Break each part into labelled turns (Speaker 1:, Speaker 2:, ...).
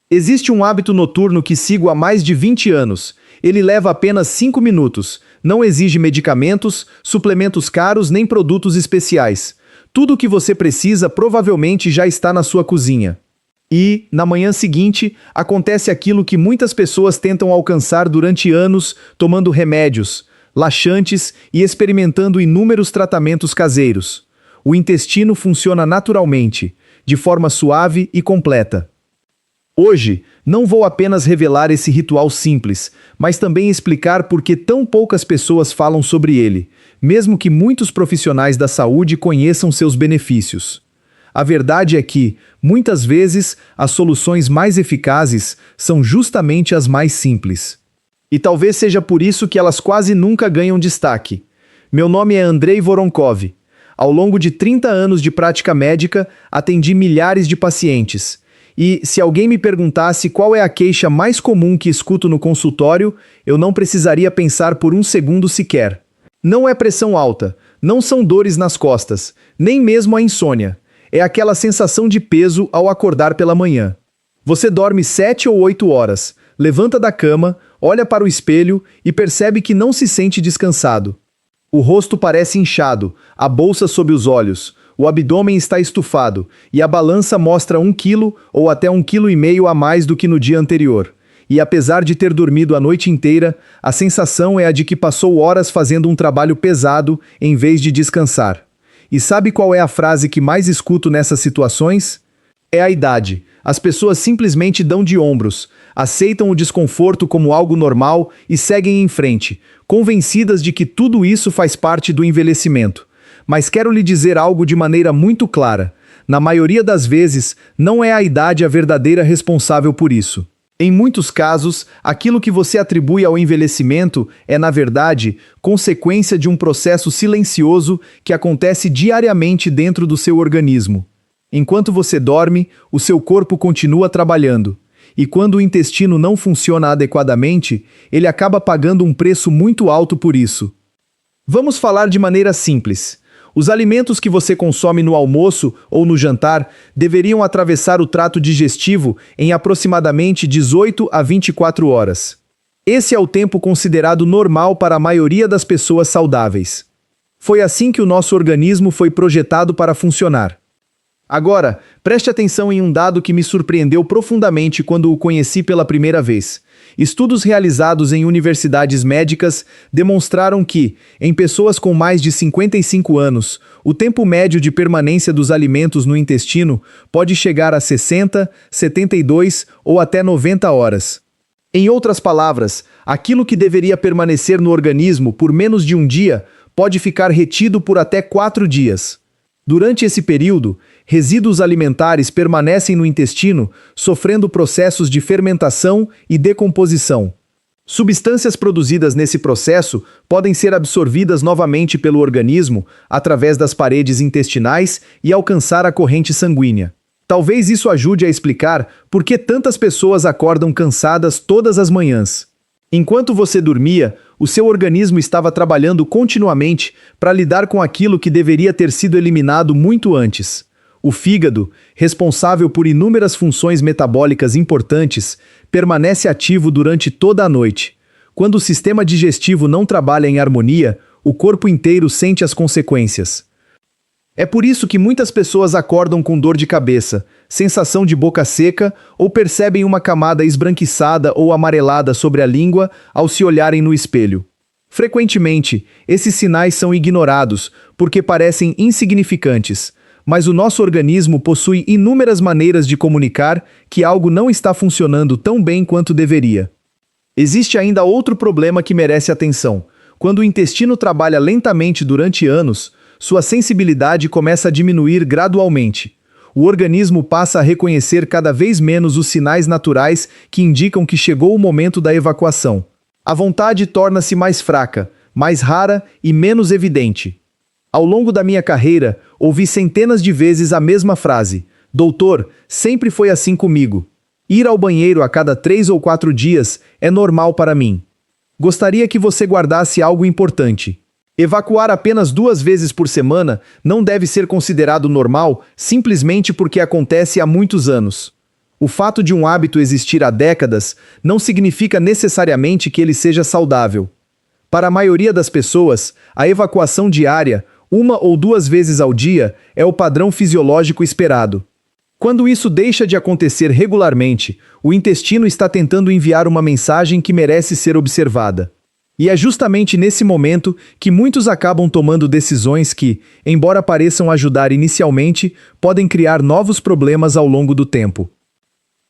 Speaker 1: Existe um hábito noturno que sigo há mais de 20 anos. Ele leva apenas 5 minutos. Não exige medicamentos, suplementos caros nem produtos especiais. Tudo o que você precisa provavelmente já está na sua cozinha. E, na manhã seguinte, acontece aquilo que muitas pessoas tentam alcançar durante anos, tomando remédios, laxantes e experimentando inúmeros tratamentos caseiros. O intestino funciona naturalmente, de forma suave e completa. Hoje, não vou apenas revelar esse ritual simples, mas também explicar por que tão poucas pessoas falam sobre ele, mesmo que muitos profissionais da saúde conheçam seus benefícios. A verdade é que, muitas vezes, as soluções mais eficazes são justamente as mais simples. E talvez seja por isso que elas quase nunca ganham destaque. Meu nome é Andrei Voronkov. Ao longo de 30 anos de prática médica, atendi milhares de pacientes. E, se alguém me perguntasse qual é a queixa mais comum que escuto no consultório, eu não precisaria pensar por um segundo sequer. Não é pressão alta, não são dores nas costas, nem mesmo a insônia. É aquela sensação de peso ao acordar pela manhã. Você dorme 7 ou 8 horas, levanta da cama, olha para o espelho e percebe que não se sente descansado. O rosto parece inchado, a bolsa sob os olhos, o abdômen está estufado e a balança mostra 1 quilo ou até 1,5 kg a mais do que no dia anterior. E apesar de ter dormido a noite inteira, a sensação é a de que passou horas fazendo um trabalho pesado em vez de descansar. E sabe qual é a frase que mais escuto nessas situações? É a idade. As pessoas simplesmente dão de ombros, aceitam o desconforto como algo normal e seguem em frente, convencidas de que tudo isso faz parte do envelhecimento. Mas quero lhe dizer algo de maneira muito clara. Na maioria das vezes, não é a idade a verdadeira responsável por isso. Em muitos casos, aquilo que você atribui ao envelhecimento é, na verdade, consequência de um processo silencioso que acontece diariamente dentro do seu organismo. Enquanto você dorme, o seu corpo continua trabalhando. E quando o intestino não funciona adequadamente, ele acaba pagando um preço muito alto por isso. Vamos falar de maneira simples. Os alimentos que você consome no almoço ou no jantar deveriam atravessar o trato digestivo em aproximadamente 18 a 24 horas. Esse é o tempo considerado normal para a maioria das pessoas saudáveis. Foi assim que o nosso organismo foi projetado para funcionar. Agora, preste atenção em um dado que me surpreendeu profundamente quando o conheci pela primeira vez. Estudos realizados em universidades médicas demonstraram que, em pessoas com mais de 55 anos, o tempo médio de permanência dos alimentos no intestino pode chegar a 60, 72 ou até 90 horas. Em outras palavras, aquilo que deveria permanecer no organismo por menos de um dia pode ficar retido por até 4 dias. Durante esse período, resíduos alimentares permanecem no intestino, sofrendo processos de fermentação e decomposição. Substâncias produzidas nesse processo podem ser absorvidas novamente pelo organismo através das paredes intestinais e alcançar a corrente sanguínea. Talvez isso ajude a explicar por que tantas pessoas acordam cansadas todas as manhãs. Enquanto você dormia, o seu organismo estava trabalhando continuamente para lidar com aquilo que deveria ter sido eliminado muito antes. O fígado, responsável por inúmeras funções metabólicas importantes, permanece ativo durante toda a noite. Quando o sistema digestivo não trabalha em harmonia, o corpo inteiro sente as consequências. É por isso que muitas pessoas acordam com dor de cabeça, sensação de boca seca ou percebem uma camada esbranquiçada ou amarelada sobre a língua ao se olharem no espelho. Frequentemente, esses sinais são ignorados porque parecem insignificantes, mas o nosso organismo possui inúmeras maneiras de comunicar que algo não está funcionando tão bem quanto deveria. Existe ainda outro problema que merece atenção. Quando o intestino trabalha lentamente durante anos, sua sensibilidade começa a diminuir gradualmente. O organismo passa a reconhecer cada vez menos os sinais naturais que indicam que chegou o momento da evacuação. A vontade torna-se mais fraca, mais rara e menos evidente. Ao longo da minha carreira, ouvi centenas de vezes a mesma frase: "Doutor, sempre foi assim comigo. Ir ao banheiro a cada 3 ou 4 dias é normal para mim." Gostaria que você guardasse algo importante. Evacuar apenas 2 vezes por semana não deve ser considerado normal simplesmente porque acontece há muitos anos. O fato de um hábito existir há décadas não significa necessariamente que ele seja saudável. Para a maioria das pessoas, a evacuação diária, 1 ou 2 vezes ao dia, é o padrão fisiológico esperado. Quando isso deixa de acontecer regularmente, o intestino está tentando enviar uma mensagem que merece ser observada. E é justamente nesse momento que muitos acabam tomando decisões que, embora pareçam ajudar inicialmente, podem criar novos problemas ao longo do tempo.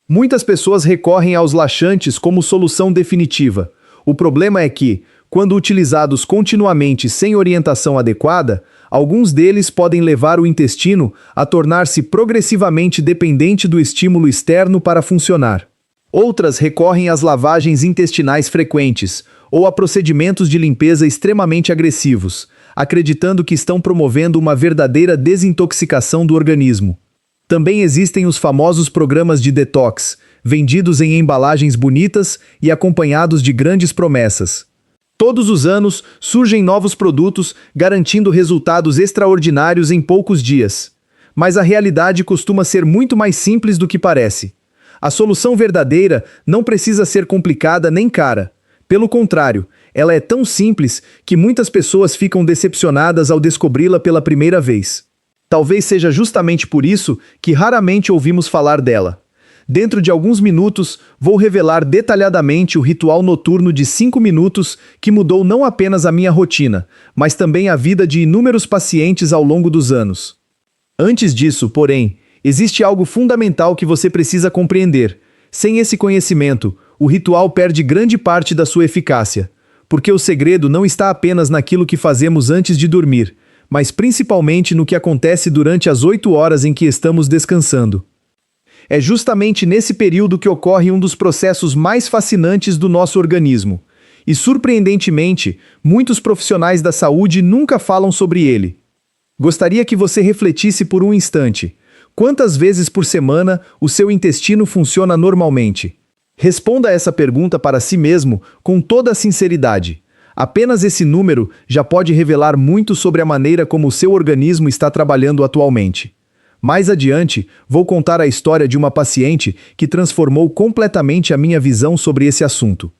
Speaker 1: Muitas pessoas recorrem aos laxantes como solução definitiva. O problema é que, quando utilizados continuamente sem orientação adequada, alguns deles podem levar o intestino a tornar-se progressivamente dependente do estímulo externo para funcionar. Outras recorrem às lavagens intestinais frequentes ou a procedimentos de limpeza extremamente agressivos, acreditando que estão promovendo uma verdadeira desintoxicação do organismo. Também existem os famosos programas de detox, vendidos em embalagens bonitas e acompanhados de grandes promessas. Todos os anos surgem novos produtos garantindo resultados extraordinários em poucos dias. Mas a realidade costuma ser muito mais simples do que parece. A solução verdadeira não precisa ser complicada nem cara. Pelo contrário, ela é tão simples que muitas pessoas ficam decepcionadas ao descobri-la pela primeira vez. Talvez seja justamente por isso que raramente ouvimos falar dela. Dentro de alguns minutos, vou revelar detalhadamente o ritual noturno de 5 minutos que mudou não apenas a minha rotina, mas também a vida de inúmeros pacientes ao longo dos anos. Antes disso, porém, existe algo fundamental que você precisa compreender. Sem esse conhecimento, o ritual perde grande parte da sua eficácia, porque o segredo não está apenas naquilo que fazemos antes de dormir, mas principalmente no que acontece durante as 8 horas em que estamos descansando. É justamente nesse período que ocorre um dos processos mais fascinantes do nosso organismo. E, surpreendentemente, muitos profissionais da saúde nunca falam sobre ele. Gostaria que você refletisse por um instante. Quantas vezes por semana o seu intestino funciona normalmente? Responda essa pergunta para si mesmo com toda a sinceridade. Apenas esse número já pode revelar muito sobre a maneira como o seu organismo está trabalhando atualmente. Mais adiante, vou contar a história de uma paciente que transformou completamente a minha visão sobre esse assunto.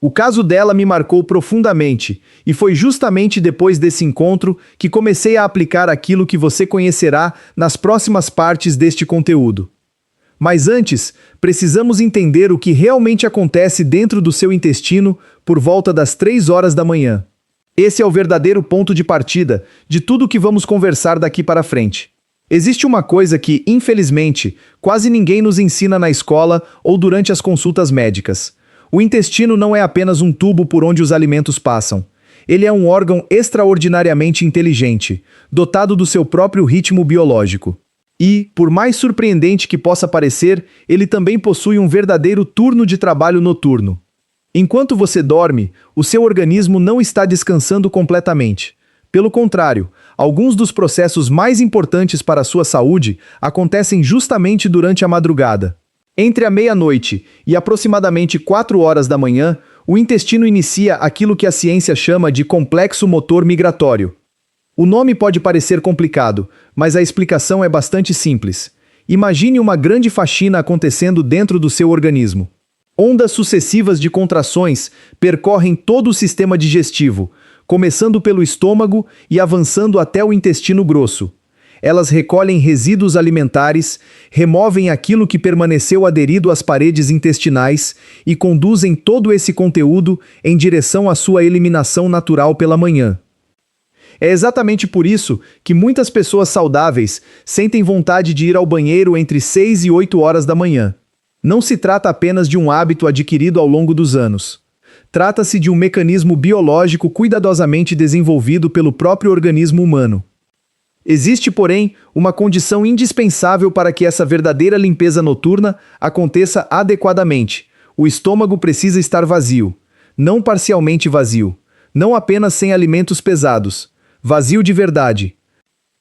Speaker 1: O caso dela me marcou profundamente, e foi justamente depois desse encontro que comecei a aplicar aquilo que você conhecerá nas próximas partes deste conteúdo. Mas antes, precisamos entender o que realmente acontece dentro do seu intestino por volta das 3 horas da manhã. Esse é o verdadeiro ponto de partida de tudo o que vamos conversar daqui para frente. Existe uma coisa que, infelizmente, quase ninguém nos ensina na escola ou durante as consultas médicas. O intestino não é apenas um tubo por onde os alimentos passam. Ele é um órgão extraordinariamente inteligente, dotado do seu próprio ritmo biológico. E, por mais surpreendente que possa parecer, ele também possui um verdadeiro turno de trabalho noturno. Enquanto você dorme, o seu organismo não está descansando completamente. Pelo contrário, alguns dos processos mais importantes para a sua saúde acontecem justamente durante a madrugada. Entre a meia-noite e aproximadamente 4 horas da manhã, o intestino inicia aquilo que a ciência chama de complexo motor migratório. O nome pode parecer complicado, mas a explicação é bastante simples. Imagine uma grande faxina acontecendo dentro do seu organismo. Ondas sucessivas de contrações percorrem todo o sistema digestivo, começando pelo estômago e avançando até o intestino grosso. Elas recolhem resíduos alimentares, removem aquilo que permaneceu aderido às paredes intestinais e conduzem todo esse conteúdo em direção à sua eliminação natural pela manhã. É exatamente por isso que muitas pessoas saudáveis sentem vontade de ir ao banheiro entre 6 e 8 horas da manhã. Não se trata apenas de um hábito adquirido ao longo dos anos. Trata-se de um mecanismo biológico cuidadosamente desenvolvido pelo próprio organismo humano. Existe, porém, uma condição indispensável para que essa verdadeira limpeza noturna aconteça adequadamente. O estômago precisa estar vazio, não parcialmente vazio, não apenas sem alimentos pesados, vazio de verdade.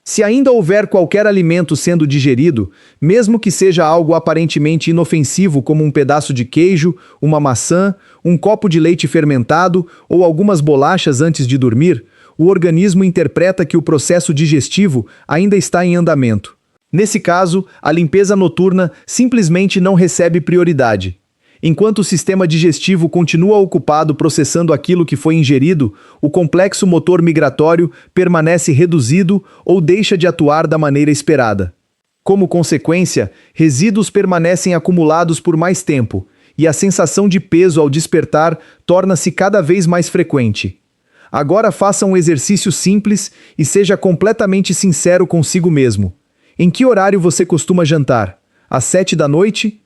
Speaker 1: Se ainda houver qualquer alimento sendo digerido, mesmo que seja algo aparentemente inofensivo como um pedaço de queijo, uma maçã, um copo de leite fermentado ou algumas bolachas antes de dormir, o organismo interpreta que o processo digestivo ainda está em andamento. Nesse caso, a limpeza noturna simplesmente não recebe prioridade. Enquanto o sistema digestivo continua ocupado processando aquilo que foi ingerido, o complexo motor migratório permanece reduzido ou deixa de atuar da maneira esperada. Como consequência, resíduos permanecem acumulados por mais tempo, e a sensação de peso ao despertar torna-se cada vez mais frequente. Agora faça um exercício simples e seja completamente sincero consigo mesmo. Em que horário você costuma jantar? Às 7 da noite?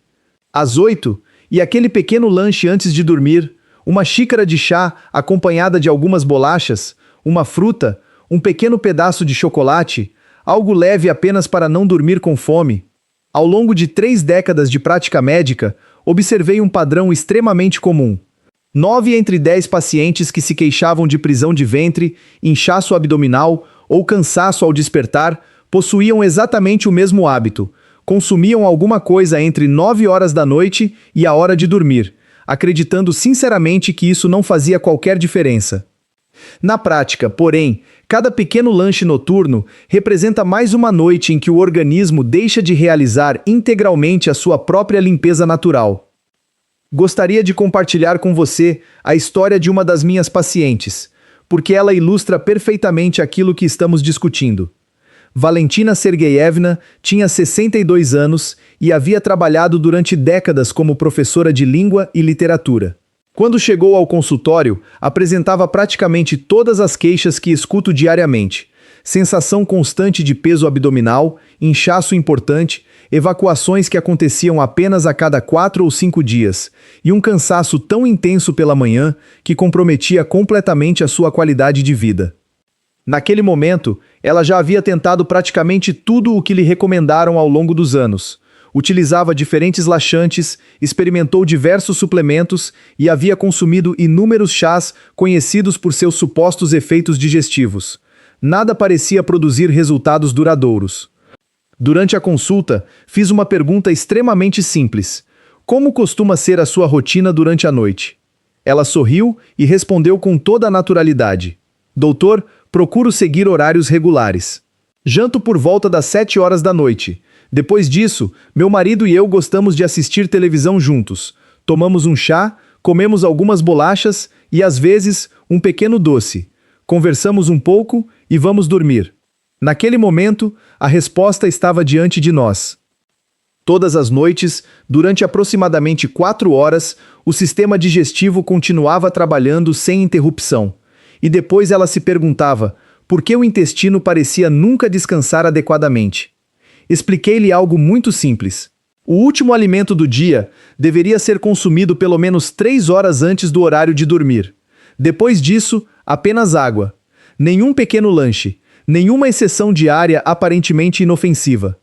Speaker 1: Às 8? E aquele pequeno lanche antes de dormir? Uma xícara de chá acompanhada de algumas bolachas? Uma fruta? Um pequeno pedaço de chocolate? Algo leve apenas para não dormir com fome? Ao longo de 3 décadas de prática médica, observei um padrão extremamente comum. 9 entre 10 pacientes que se queixavam de prisão de ventre, inchaço abdominal ou cansaço ao despertar possuíam exatamente o mesmo hábito. Consumiam alguma coisa entre 9 horas da noite e a hora de dormir, acreditando sinceramente que isso não fazia qualquer diferença. Na prática, porém, cada pequeno lanche noturno representa mais uma noite em que o organismo deixa de realizar integralmente a sua própria limpeza natural. Gostaria de compartilhar com você a história de uma das minhas pacientes, porque ela ilustra perfeitamente aquilo que estamos discutindo. Valentina Sergeyevna tinha 62 anos e havia trabalhado durante décadas como professora de língua e literatura. Quando chegou ao consultório, apresentava praticamente todas as queixas que escuto diariamente: sensação constante de peso abdominal, inchaço importante, evacuações que aconteciam apenas a cada 4 ou 5 dias, e um cansaço tão intenso pela manhã que comprometia completamente a sua qualidade de vida. Naquele momento, ela já havia tentado praticamente tudo o que lhe recomendaram ao longo dos anos. Utilizava diferentes laxantes, experimentou diversos suplementos e havia consumido inúmeros chás conhecidos por seus supostos efeitos digestivos. Nada parecia produzir resultados duradouros. Durante a consulta, fiz uma pergunta extremamente simples: como costuma ser a sua rotina durante a noite? Ela sorriu e respondeu com toda a naturalidade: doutor, procuro seguir horários regulares. Janto por volta das 7 horas da noite. Depois disso, meu marido e eu gostamos de assistir televisão juntos. Tomamos um chá, comemos algumas bolachas e, às vezes, um pequeno doce. Conversamos um pouco e vamos dormir. Naquele momento, a resposta estava diante de nós. Todas as noites, durante aproximadamente 4 horas, o sistema digestivo continuava trabalhando sem interrupção. E depois ela se perguntava por que o intestino parecia nunca descansar adequadamente. Expliquei-lhe algo muito simples. O último alimento do dia deveria ser consumido pelo menos 3 horas antes do horário de dormir. Depois disso, apenas água. Nenhum pequeno lanche, nenhuma exceção diária aparentemente inofensiva.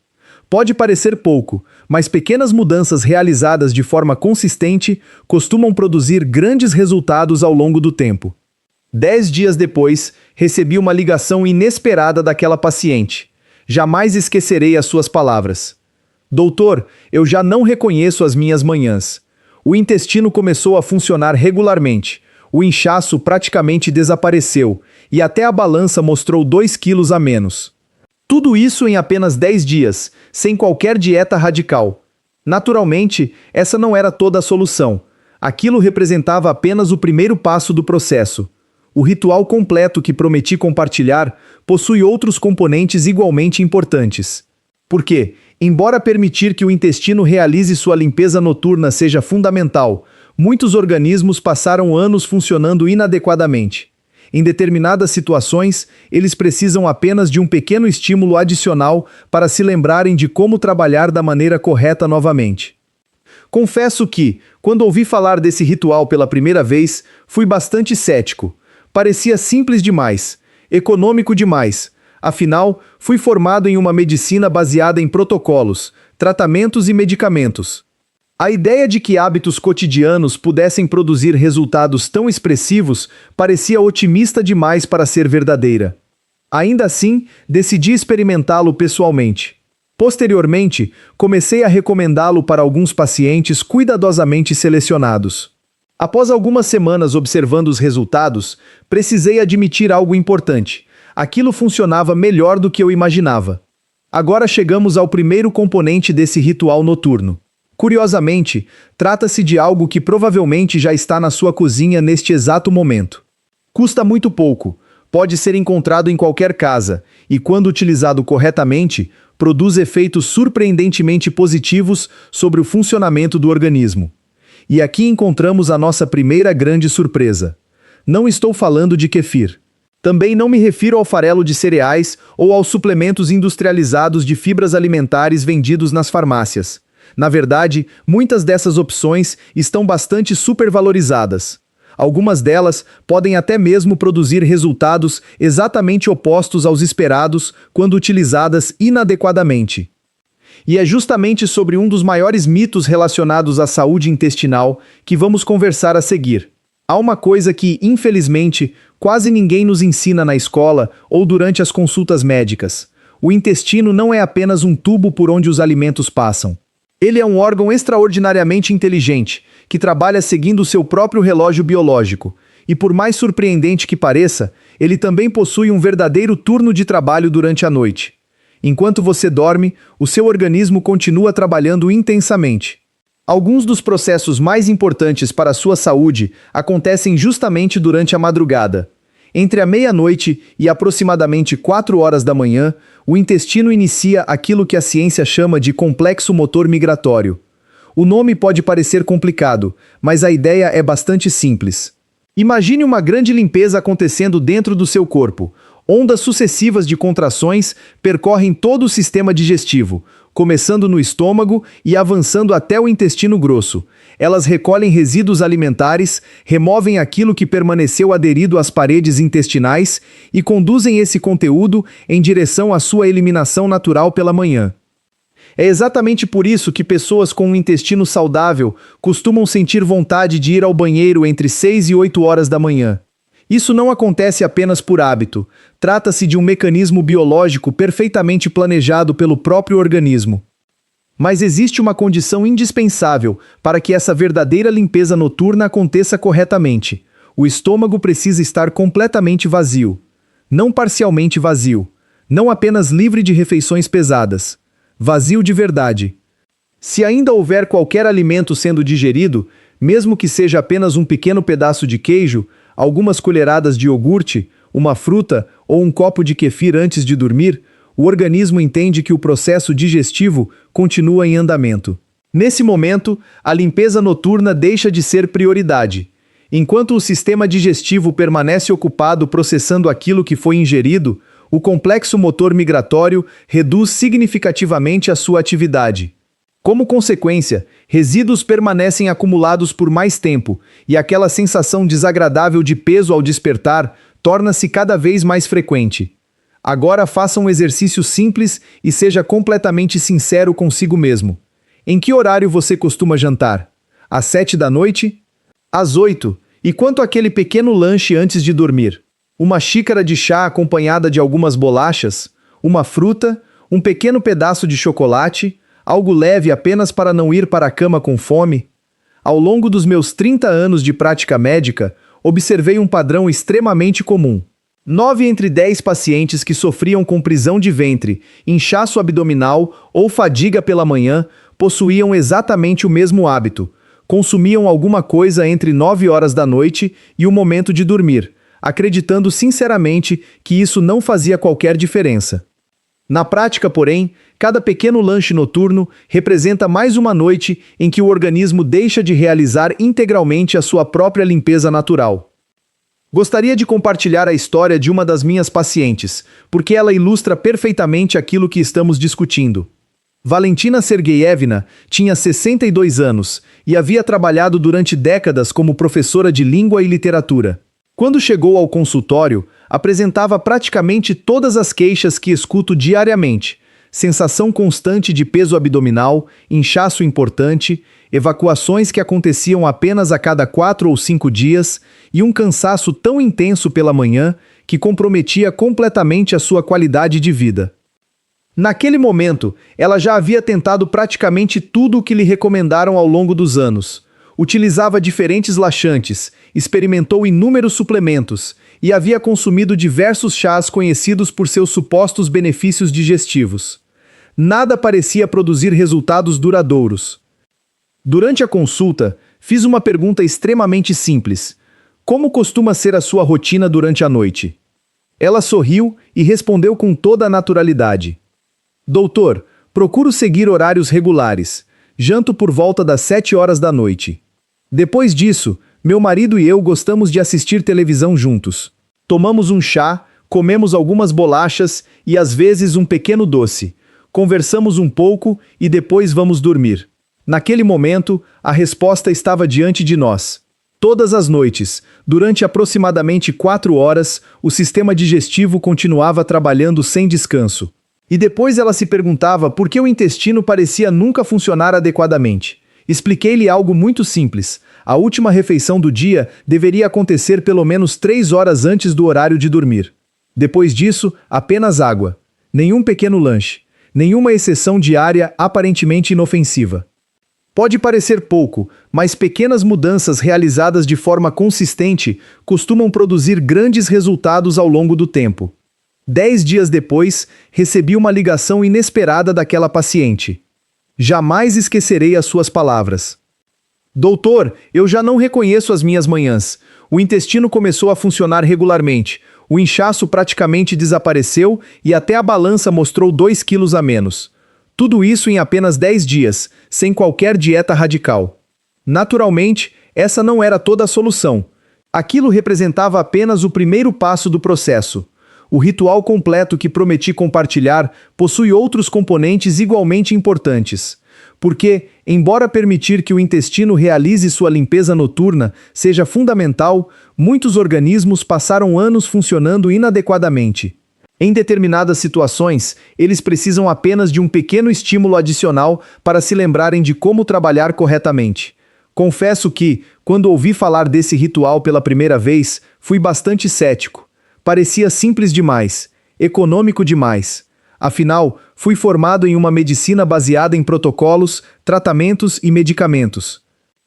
Speaker 1: Pode parecer pouco, mas pequenas mudanças realizadas de forma consistente costumam produzir grandes resultados ao longo do tempo. 10 dias depois, recebi uma ligação inesperada daquela paciente. Jamais esquecerei as suas palavras. Doutor, eu já não reconheço as minhas manhãs. O intestino começou a funcionar regularmente. O inchaço praticamente desapareceu e até a balança mostrou 2 quilos a menos. Tudo isso em apenas 10 dias, sem qualquer dieta radical. Naturalmente, essa não era toda a solução. Aquilo representava apenas o primeiro passo do processo. O ritual completo que prometi compartilhar possui outros componentes igualmente importantes. Porque, embora permitir que o intestino realize sua limpeza noturna seja fundamental, muitos organismos passaram anos funcionando inadequadamente. Em determinadas situações, eles precisam apenas de um pequeno estímulo adicional para se lembrarem de como trabalhar da maneira correta novamente. Confesso que, quando ouvi falar desse ritual pela primeira vez, fui bastante cético. Parecia simples demais, econômico demais. Afinal, fui formado em uma medicina baseada em protocolos, tratamentos e medicamentos. A ideia de que hábitos cotidianos pudessem produzir resultados tão expressivos parecia otimista demais para ser verdadeira. Ainda assim, decidi experimentá-lo pessoalmente. Posteriormente, comecei a recomendá-lo para alguns pacientes cuidadosamente selecionados. Após algumas semanas observando os resultados, precisei admitir algo importante. Aquilo funcionava melhor do que eu imaginava. Agora chegamos ao primeiro componente desse ritual noturno. Curiosamente, trata-se de algo que provavelmente já está na sua cozinha neste exato momento. Custa muito pouco, pode ser encontrado em qualquer casa e, quando utilizado corretamente, produz efeitos surpreendentemente positivos sobre o funcionamento do organismo. E aqui encontramos a nossa primeira grande surpresa. Não estou falando de kefir. Também não me refiro ao farelo de cereais ou aos suplementos industrializados de fibras alimentares vendidos nas farmácias. Na verdade, muitas dessas opções estão bastante supervalorizadas. Algumas delas podem até mesmo produzir resultados exatamente opostos aos esperados quando utilizadas inadequadamente. E é justamente sobre um dos maiores mitos relacionados à saúde intestinal que vamos conversar a seguir. Há uma coisa que, infelizmente, quase ninguém nos ensina na escola ou durante as consultas médicas. O intestino não é apenas um tubo por onde os alimentos passam. Ele é um órgão extraordinariamente inteligente, que trabalha seguindo o seu próprio relógio biológico. E por mais surpreendente que pareça, ele também possui um verdadeiro turno de trabalho durante a noite. Enquanto você dorme, o seu organismo continua trabalhando intensamente. Alguns dos processos mais importantes para a sua saúde acontecem justamente durante a madrugada. Entre a meia-noite e aproximadamente 4 horas da manhã, o intestino inicia aquilo que a ciência chama de complexo motor migratório. O nome pode parecer complicado, mas a ideia é bastante simples. Imagine uma grande limpeza acontecendo dentro do seu corpo. Ondas sucessivas de contrações percorrem todo o sistema digestivo, começando no estômago e avançando até o intestino grosso. Elas recolhem resíduos alimentares, removem aquilo que permaneceu aderido às paredes intestinais e conduzem esse conteúdo em direção à sua eliminação natural pela manhã. É exatamente por isso que pessoas com um intestino saudável costumam sentir vontade de ir ao banheiro entre 6 e 8 horas da manhã. Isso não acontece apenas por hábito. Trata-se de um mecanismo biológico perfeitamente planejado pelo próprio organismo. Mas existe uma condição indispensável para que essa verdadeira limpeza noturna aconteça corretamente. O estômago precisa estar completamente vazio. Não parcialmente vazio. Não apenas livre de refeições pesadas. Vazio de verdade. Se ainda houver qualquer alimento sendo digerido, mesmo que seja apenas um pequeno pedaço de queijo, algumas colheradas de iogurte, uma fruta ou um copo de kefir antes de dormir, o organismo entende que o processo digestivo continua em andamento. Nesse momento, a limpeza noturna deixa de ser prioridade. Enquanto o sistema digestivo permanece ocupado processando aquilo que foi ingerido, o complexo motor migratório reduz significativamente a sua atividade. Como consequência, resíduos permanecem acumulados por mais tempo e aquela sensação desagradável de peso ao despertar torna-se cada vez mais frequente. Agora faça um exercício simples e seja completamente sincero consigo mesmo. Em que horário você costuma jantar? Às 7 da noite? Às 8? E quanto àquele pequeno lanche antes de dormir? Uma xícara de chá acompanhada de algumas bolachas? Uma fruta? Um pequeno pedaço de chocolate? Algo leve apenas para não ir para a cama com fome? Ao longo dos meus 30 anos de prática médica, observei um padrão extremamente comum. 9 entre 10 pacientes que sofriam com prisão de ventre, inchaço abdominal ou fadiga pela manhã possuíam exatamente o mesmo hábito. Consumiam alguma coisa entre 9 horas da noite e o momento de dormir, acreditando sinceramente que isso não fazia qualquer diferença. Na prática, porém, cada pequeno lanche noturno representa mais uma noite em que o organismo deixa de realizar integralmente a sua própria limpeza natural. Gostaria de compartilhar a história de uma das minhas pacientes, porque ela ilustra perfeitamente aquilo que estamos discutindo. Valentina Sergeyevna tinha 62 anos e havia trabalhado durante décadas como professora de língua e literatura. Quando chegou ao consultório, apresentava praticamente todas as queixas que escuto diariamente: sensação constante de peso abdominal, inchaço importante, evacuações que aconteciam apenas a cada 4 ou 5 dias e um cansaço tão intenso pela manhã que comprometia completamente a sua qualidade de vida. Naquele momento, ela já havia tentado praticamente tudo o que lhe recomendaram ao longo dos anos. Utilizava diferentes laxantes, experimentou inúmeros suplementos e havia consumido diversos chás conhecidos por seus supostos benefícios digestivos. nada parecia produzir resultados duradouros. Durante a consulta, fiz uma pergunta extremamente simples: como costuma ser a sua rotina durante a noite? Ela sorriu e respondeu com toda a naturalidade: Doutor, procuro seguir horários regulares. Janto por volta das 7 horas da noite. Depois disso, meu marido e eu gostamos de assistir televisão juntos. Tomamos um chá, comemos algumas bolachas e às vezes um pequeno doce. Conversamos um pouco e depois vamos dormir. Naquele momento, a resposta estava diante de nós. Todas as noites, durante aproximadamente 4 horas, o sistema digestivo continuava trabalhando sem descanso. E depois ela se perguntava por que o intestino parecia nunca funcionar adequadamente. Expliquei-lhe algo muito simples. A última refeição do dia deveria acontecer pelo menos 3 horas antes do horário de dormir. Depois disso, apenas água. Nenhum pequeno lanche. Nenhuma exceção diária aparentemente inofensiva. Pode parecer pouco, mas pequenas mudanças realizadas de forma consistente costumam produzir grandes resultados ao longo do tempo. 10 dias depois, recebi uma ligação inesperada daquela paciente. Jamais esquecerei as suas palavras. Doutor, eu já não reconheço as minhas manhãs. O intestino começou a funcionar regularmente. O inchaço praticamente desapareceu e até a balança mostrou 2 quilos a menos. Tudo isso em apenas 10 dias, sem qualquer dieta radical. Naturalmente, essa não era toda a solução. Aquilo representava apenas o primeiro passo do processo. O ritual completo que prometi compartilhar possui outros componentes igualmente importantes. Porque, embora permitir que o intestino realize sua limpeza noturna seja fundamental, muitos organismos passaram anos funcionando inadequadamente. Em determinadas situações, eles precisam apenas de um pequeno estímulo adicional para se lembrarem de como trabalhar corretamente. Confesso que, quando ouvi falar desse ritual pela primeira vez, fui bastante cético. Parecia simples demais, econômico demais. Afinal, fui formado em uma medicina baseada em protocolos, tratamentos e medicamentos.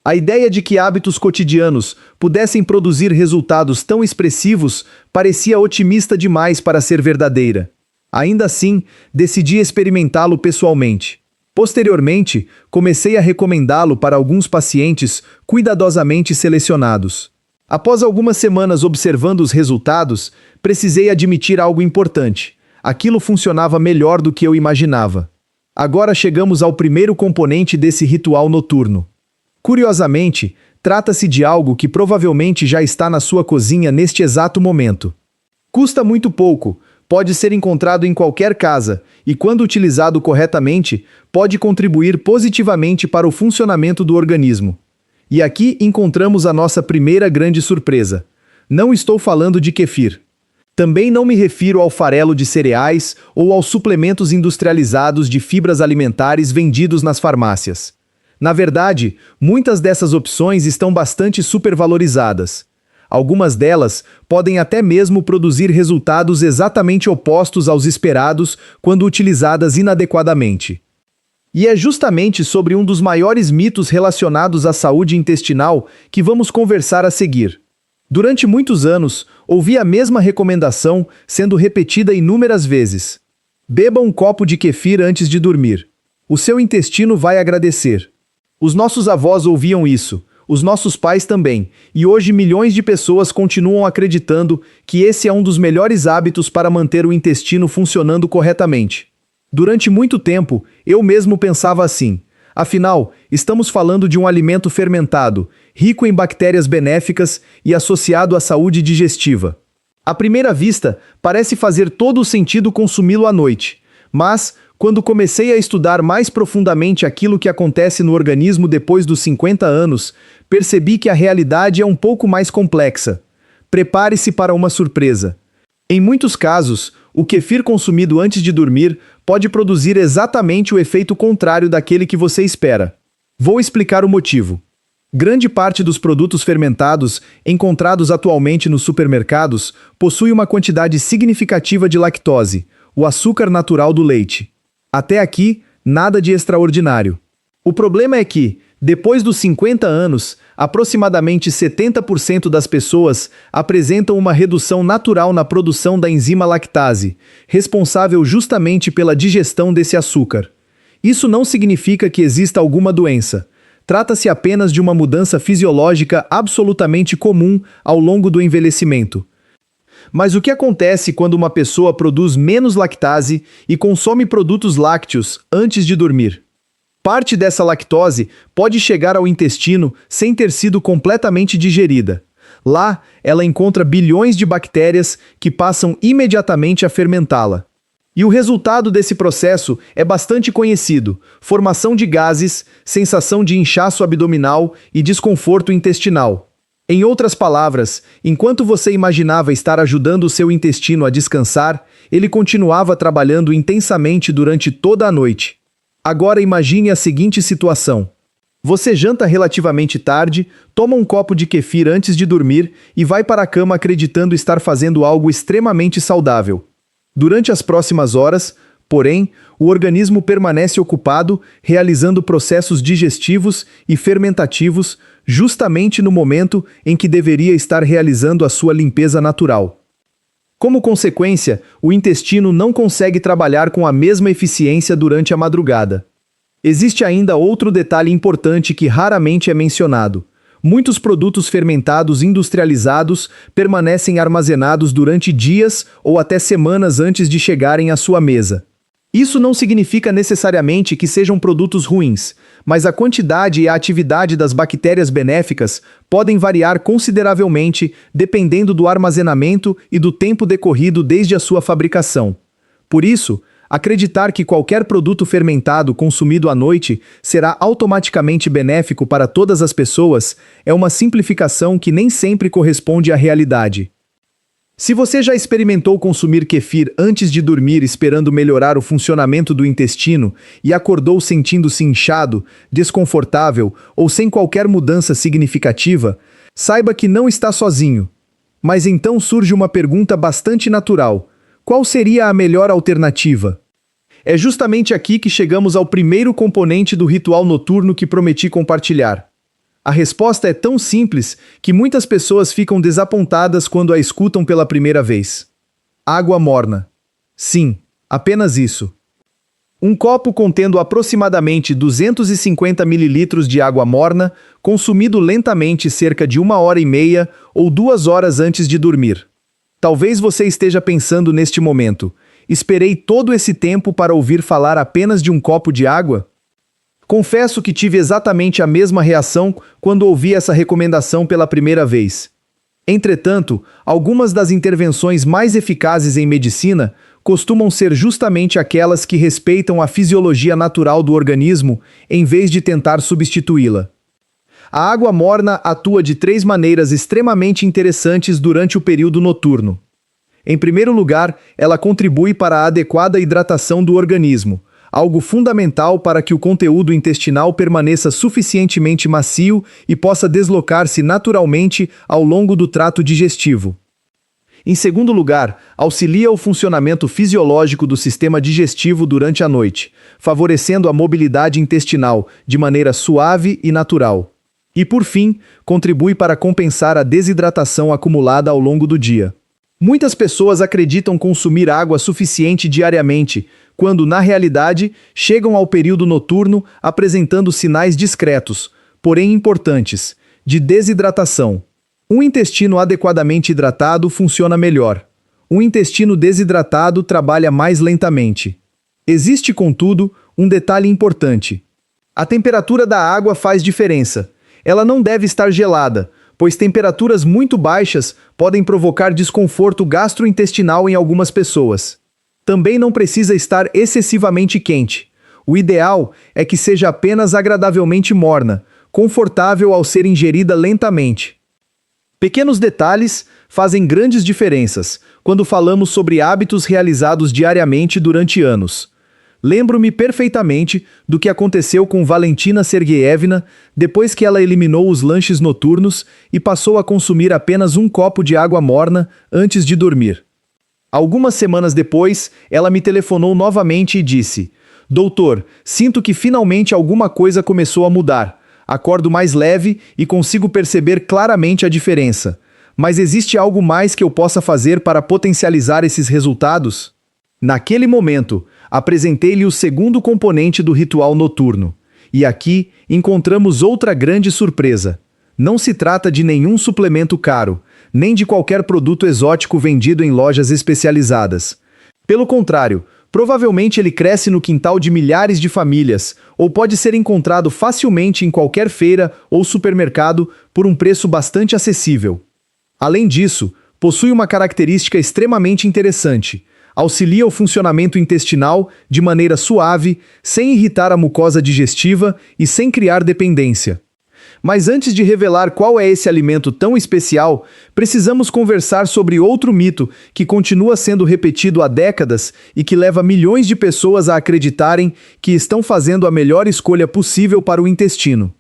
Speaker 1: A ideia de que hábitos cotidianos pudessem produzir resultados tão expressivos parecia otimista demais para ser verdadeira. Ainda assim, decidi experimentá-lo pessoalmente. Posteriormente, comecei a recomendá-lo para alguns pacientes cuidadosamente selecionados. Após algumas semanas observando os resultados, precisei admitir algo importante. Aquilo funcionava melhor do que eu imaginava. Agora chegamos ao primeiro componente desse ritual noturno. Curiosamente, trata-se de algo que provavelmente já está na sua cozinha neste exato momento. Custa muito pouco, pode ser encontrado em qualquer casa e, quando utilizado corretamente, pode contribuir positivamente para o funcionamento do organismo. E aqui encontramos a nossa primeira grande surpresa. Não estou falando de kefir. Também não me refiro ao farelo de cereais ou aos suplementos industrializados de fibras alimentares vendidos nas farmácias. Na verdade, muitas dessas opções estão bastante supervalorizadas. Algumas delas podem até mesmo produzir resultados exatamente opostos aos esperados quando utilizadas inadequadamente. E é justamente sobre um dos maiores mitos relacionados à saúde intestinal que vamos conversar a seguir. Durante muitos anos, ouvi a mesma recomendação sendo repetida inúmeras vezes. Beba um copo de kefir antes de dormir. O seu intestino vai agradecer. Os nossos avós ouviam isso, os nossos pais também, e hoje milhões de pessoas continuam acreditando que esse é um dos melhores hábitos para manter o intestino funcionando corretamente. Durante muito tempo, eu mesmo pensava assim. Afinal, estamos falando de um alimento fermentado, rico em bactérias benéficas e associado à saúde digestiva. À primeira vista, parece fazer todo o sentido consumi-lo à noite, mas, quando comecei a estudar mais profundamente aquilo que acontece no organismo depois dos 50 anos, percebi que a realidade é um pouco mais complexa. Prepare-se para uma surpresa. Em muitos casos, o kefir consumido antes de dormir pode produzir exatamente o efeito contrário daquele que você espera. Vou explicar o motivo. Grande parte dos produtos fermentados encontrados atualmente nos supermercados possui uma quantidade significativa de lactose, o açúcar natural do leite. Até aqui, nada de extraordinário. O problema é que, Depois dos 50 anos, aproximadamente 70% das pessoas apresentam uma redução natural na produção da enzima lactase, responsável justamente pela digestão desse açúcar. Isso não significa que exista alguma doença. Trata-se apenas de uma mudança fisiológica absolutamente comum ao longo do envelhecimento. Mas o que acontece quando uma pessoa produz menos lactase e consome produtos lácteos antes de dormir? Parte dessa lactose pode chegar ao intestino sem ter sido completamente digerida. Lá, ela encontra bilhões de bactérias que passam imediatamente a fermentá-la. E o resultado desse processo é bastante conhecido: formação de gases, sensação de inchaço abdominal e desconforto intestinal. Em outras palavras, enquanto você imaginava estar ajudando o seu intestino a descansar, ele continuava trabalhando intensamente durante toda a noite. Agora imagine a seguinte situação. Você janta relativamente tarde, toma um copo de kefir antes de dormir e vai para a cama acreditando estar fazendo algo extremamente saudável. Durante as próximas horas, porém, o organismo permanece ocupado realizando processos digestivos e fermentativos justamente no momento em que deveria estar realizando a sua limpeza natural. Como consequência, o intestino não consegue trabalhar com a mesma eficiência durante a madrugada. Existe ainda outro detalhe importante que raramente é mencionado. Muitos produtos fermentados industrializados permanecem armazenados durante dias ou até semanas antes de chegarem à sua mesa. Isso não significa necessariamente que sejam produtos ruins, mas a quantidade e a atividade das bactérias benéficas podem variar consideravelmente dependendo do armazenamento e do tempo decorrido desde a sua fabricação. Por isso, acreditar que qualquer produto fermentado consumido à noite será automaticamente benéfico para todas as pessoas é uma simplificação que nem sempre corresponde à realidade. Se você já experimentou consumir kefir antes de dormir esperando melhorar o funcionamento do intestino e acordou sentindo-se inchado, desconfortável ou sem qualquer mudança significativa, saiba que não está sozinho. Mas então surge uma pergunta bastante natural: qual seria a melhor alternativa? É justamente aqui que chegamos ao primeiro componente do ritual noturno que prometi compartilhar. A resposta é tão simples que muitas pessoas ficam desapontadas quando a escutam pela primeira vez. Água morna. Sim, apenas isso. Um copo contendo aproximadamente 250 ml de água morna, consumido lentamente cerca de 1h30 ou 2 horas antes de dormir. Talvez você esteja pensando neste momento: esperei todo esse tempo para ouvir falar apenas de um copo de água? Confesso que tive exatamente a mesma reação quando ouvi essa recomendação pela primeira vez. Entretanto, algumas das intervenções mais eficazes em medicina costumam ser justamente aquelas que respeitam a fisiologia natural do organismo em vez de tentar substituí-la. A água morna atua de 3 maneiras extremamente interessantes durante o período noturno. Em primeiro lugar, ela contribui para a adequada hidratação do organismo, algo fundamental para que o conteúdo intestinal permaneça suficientemente macio e possa deslocar-se naturalmente ao longo do trato digestivo. Em segundo lugar, auxilia o funcionamento fisiológico do sistema digestivo durante a noite, favorecendo a mobilidade intestinal de maneira suave e natural. E por fim, contribui para compensar a desidratação acumulada ao longo do dia. Muitas pessoas acreditam consumir água suficiente diariamente, quando, na realidade, chegam ao período noturno apresentando sinais discretos, porém importantes, de desidratação. Um intestino adequadamente hidratado funciona melhor. Um intestino desidratado trabalha mais lentamente. Existe, contudo, um detalhe importante. A temperatura da água faz diferença. Ela não deve estar gelada, pois temperaturas muito baixas podem provocar desconforto gastrointestinal em algumas pessoas. Também não precisa estar excessivamente quente. O ideal é que seja apenas agradavelmente morna, confortável ao ser ingerida lentamente. Pequenos detalhes fazem grandes diferenças quando falamos sobre hábitos realizados diariamente durante anos. Lembro-me perfeitamente do que aconteceu com Valentina Sergeyevna depois que ela eliminou os lanches noturnos e passou a consumir apenas um copo de água morna antes de dormir. Algumas semanas depois, ela me telefonou novamente e disse: "Doutor, sinto que finalmente alguma coisa começou a mudar. Acordo mais leve e consigo perceber claramente a diferença. Mas existe algo mais que eu possa fazer para potencializar esses resultados? Naquele momento, apresentei-lhe o segundo componente do ritual noturno. E aqui encontramos outra grande surpresa. Não se trata de nenhum suplemento caro, nem de qualquer produto exótico vendido em lojas especializadas. Pelo contrário, provavelmente ele cresce no quintal de milhares de famílias, ou pode ser encontrado facilmente em qualquer feira ou supermercado por um preço bastante acessível. Além disso, possui uma característica extremamente interessante. Auxilia o funcionamento intestinal de maneira suave, sem irritar a mucosa digestiva e sem criar dependência. Mas antes de revelar qual é esse alimento tão especial, precisamos conversar sobre outro mito que continua sendo repetido há décadas e que leva milhões de pessoas a acreditarem que estão fazendo a melhor escolha possível para o intestino.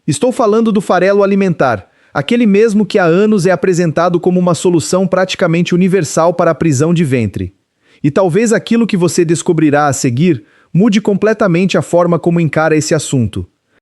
Speaker 1: Estou falando do farelo alimentar, aquele mesmo que há anos é apresentado como uma solução praticamente universal para a prisão de ventre. E talvez aquilo que você descobrirá a seguir mude completamente a forma como encara esse assunto.